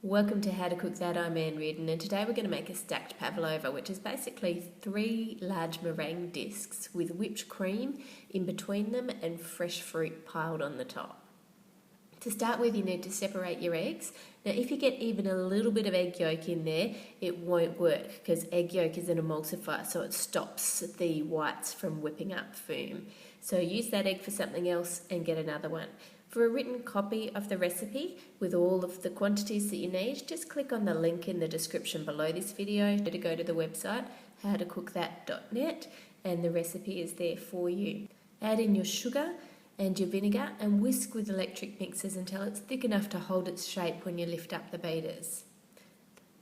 Welcome to How to Cook That. I'm Reardon, and today we're going to make a stacked pavlova, which is basically 3 large meringue discs with whipped cream in between them and fresh fruit piled on the top. To start with, you need to separate your eggs. Now, if you get even a little bit of egg yolk in there, it won't work because egg yolk is an emulsifier, so it stops the whites from whipping up foam. So use that egg for something else and get another one. For a written copy of the recipe with all of the quantities that you need, just click on the link in the description below this video to go to the website howtocookthat.net, and the recipe is there for you. Add in your sugar and your vinegar and whisk with electric mixers until it's thick enough to hold its shape when you lift up the beaters.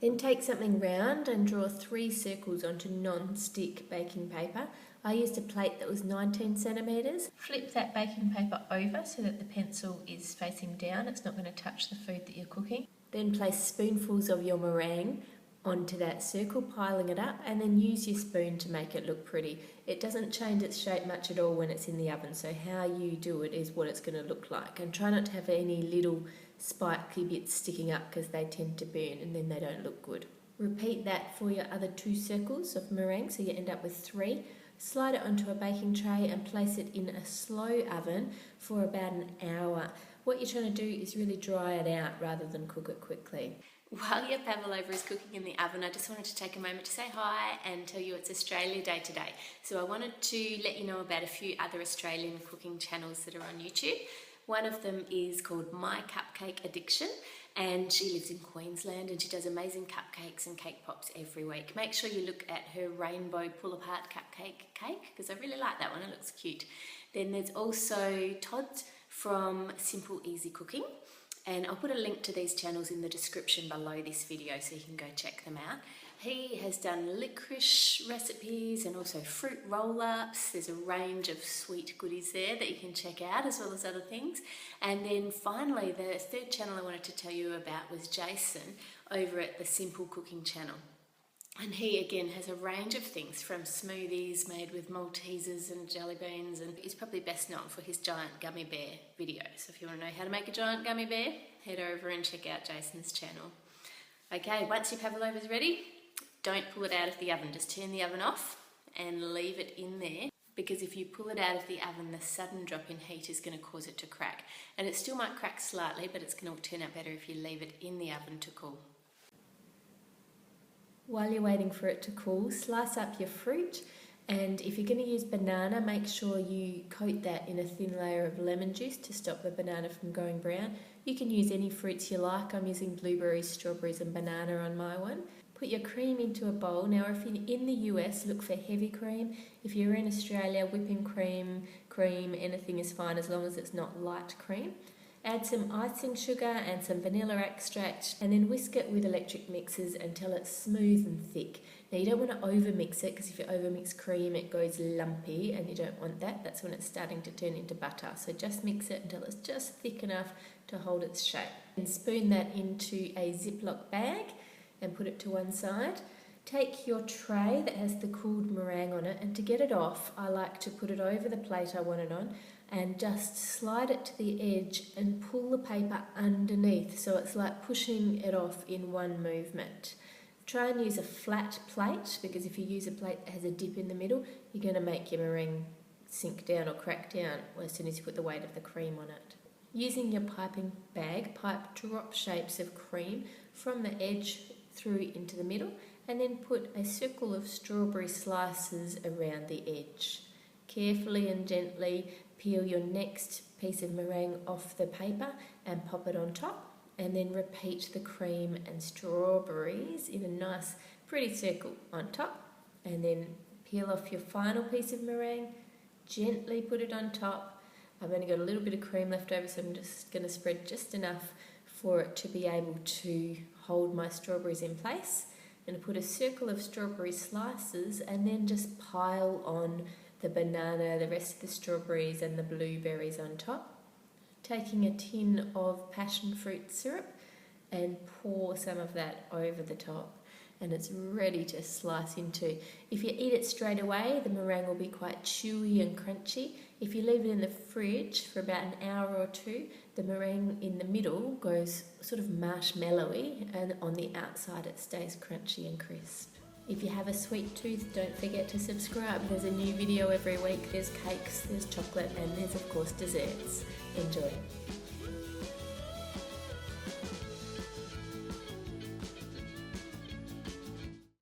Then take something round and draw 3 circles onto non-stick baking paper. I used a plate that was 19 centimetres. Flip that baking paper over so that the pencil is facing down. It's not going to touch the food that you're cooking. Then place spoonfuls of your meringue onto that circle, piling it up, and then use your spoon to make it look pretty. It doesn't change its shape much at all when it's in the oven, so how you do it is what it's going to look like. And try not to have any little spiky bits sticking up because they tend to burn and then they don't look good. Repeat that for your other 2 circles of meringue, so you end up with 3. Slide it onto a baking tray and place it in a slow oven for about an hour. What you're trying to do is really dry it out rather than cook it quickly. While your pavlova is cooking in the oven, I just wanted to take a moment to say hi and tell you it's Australia Day today. So I wanted to let you know about a few other Australian cooking channels that are on YouTube. One of them is called My Cupcake Addiction, and she lives in Queensland and she does amazing cupcakes and cake pops every week. Make sure you look at her rainbow pull-apart cupcake cake because I really like that one, it looks cute. Then there's also Todd from Simple Easy Cooking, and I'll put a link to these channels in the description below this video so you can go check them out. He has done licorice recipes and also fruit roll-ups. There's a range of sweet goodies there that you can check out, as well as other things. And then finally, the third channel I wanted to tell you about was Jason over at the Simple Cooking channel. And he again has a range of things from smoothies made with Maltesers and jelly beans, and he's probably best known for his giant gummy bear videos. So if you want to know how to make a giant gummy bear, head over and check out Jason's channel. Okay, once your pavlova is ready, don't pull it out of the oven. Just turn the oven off and leave it in there, because if you pull it out of the oven, the sudden drop in heat is going to cause it to crack. And it still might crack slightly, but it's going to turn out better if you leave it in the oven to cool. While you're waiting for it to cool, slice up your fruit, and if you're going to use banana, make sure you coat that in a thin layer of lemon juice to stop the banana from going brown. You can use any fruits you like. I'm using blueberries, strawberries and banana on my one. Put your cream into a bowl. Now, if you're in the US, look for heavy cream. If you're in Australia, whipping cream, anything is fine as long as it's not light cream. Add some icing sugar and some vanilla extract, and then whisk it with electric mixers until it's smooth and thick. Now, you don't want to overmix it because if you overmix cream, it goes lumpy and you don't want that. That's when it's starting to turn into butter. So just mix it until it's just thick enough to hold its shape. And spoon that into a ziploc bag and put it to one side. Take your tray that has the cooled meringue on it, and to get it off, I like to put it over the plate I want it on and just slide it to the edge and pull the paper underneath, so it's like pushing it off in one movement. Try and use a flat plate, because if you use a plate that has a dip in the middle, you're going to make your meringue sink down or crack down as soon as you put the weight of the cream on it. Using your piping bag, pipe drop shapes of cream from the edge through into the middle, and then put a circle of strawberry slices around the edge. Carefully and gently peel your next piece of meringue off the paper and pop it on top, and then repeat the cream and strawberries in a nice pretty circle on top, and then peel off your final piece of meringue, gently put it on top. I've only got a little bit of cream left over, so I'm just going to spread just enough for it to be able to hold my strawberries in place. I'm going to put a circle of strawberry slices and then just pile on the banana, the rest of the strawberries and the blueberries on top. Taking a tin of passion fruit syrup and pour some of that over the top. and it's ready to slice into. If you eat it straight away, the meringue will be quite chewy and crunchy. If you leave it in the fridge for about an hour or two, the meringue in the middle goes sort of marshmallowy, and on the outside it stays crunchy and crisp. If you have a sweet tooth, don't forget to subscribe. There's a new video every week. There's cakes, there's chocolate, and there's of course desserts. Enjoy.